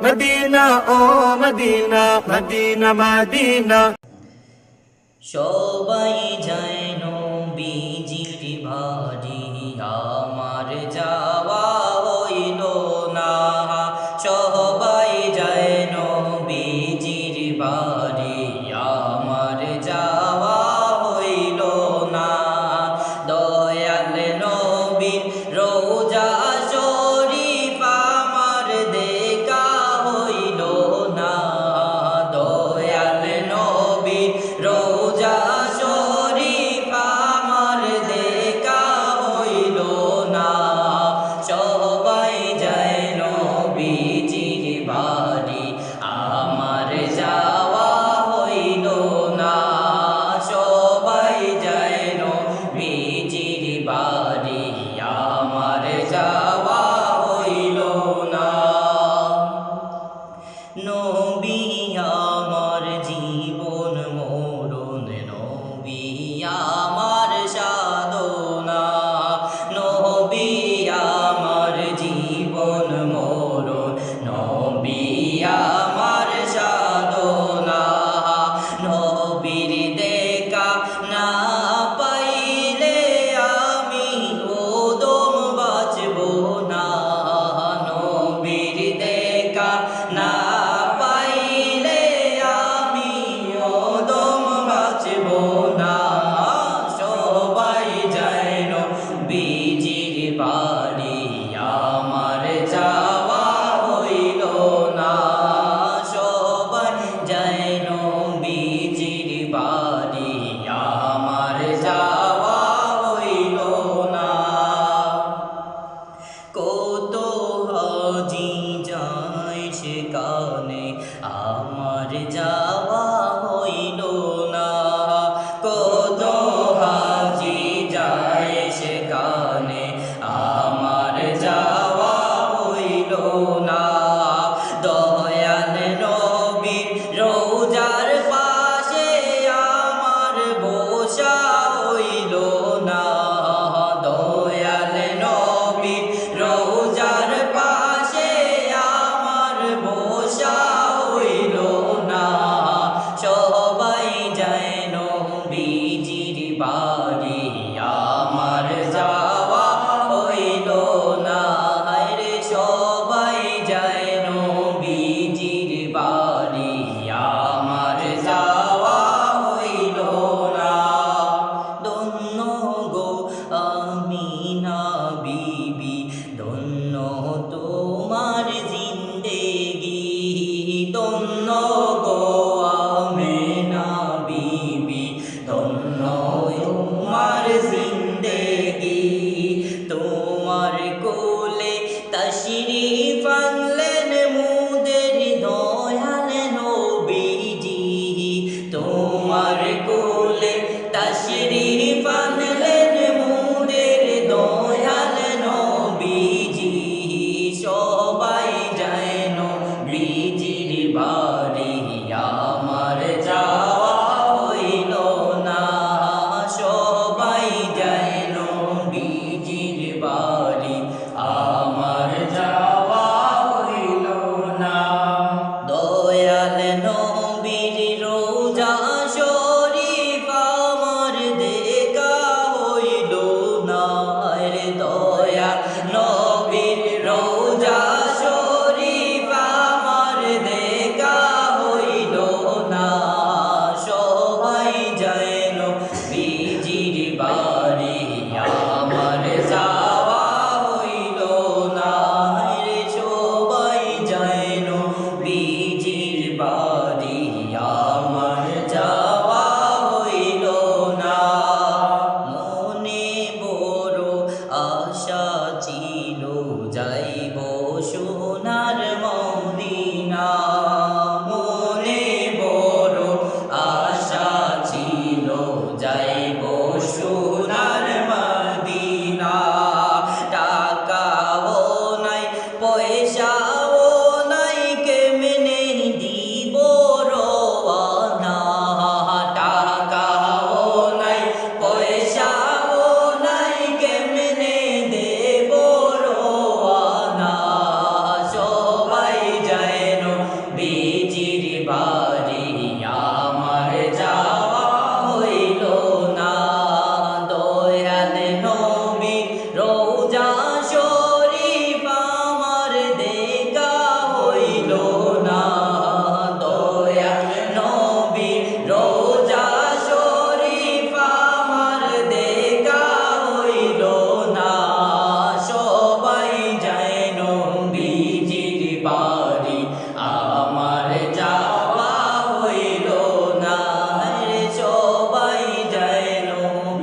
Medina oh Medina Medina Medina সবাই যায় নবীজির বাড়ি আমার যাওয়া হইল না সবাই যায় নবীজির বাড়ি আমার যাওয়া হইল না দয়াল নবীর রোজা শরীফ আমার দেখা হইল না দয়াল নবীর রোজা শরীফ আমার দেখা হইল না সবাই যায় নবীজির বাড়ি আমার যাওয়া হইল না সবাই যায় নবীজির বাড়ি আমার যাওয়া হইল না নবী আমার জীবন মরণ নবী আমার সাধনা নবী আমার জীবন মরণ নবী আমার সাধনা নবীর দেখা না পাইলে আমি ওদম বাঁচব না নবীর দেখা না পাইলে আমি ওদম বাঁচব না সবাই যায় নবীজির বাড়ি আমার যাওয়া হইল না সবাই যায় নবীজির বাড়ি আমার যাওয়া হইল না কত হাজি যায় সেখানে আমার যাওয়া হইল না কত হাজি যায় সেখানে আমার যাওয়া হইল না দয়াল নবীর রোজার পাশে আমার বসা হইল না দয়াল নবীর রোজার পাশে আমার বসা হইল না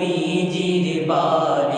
নবীজির বাড়ি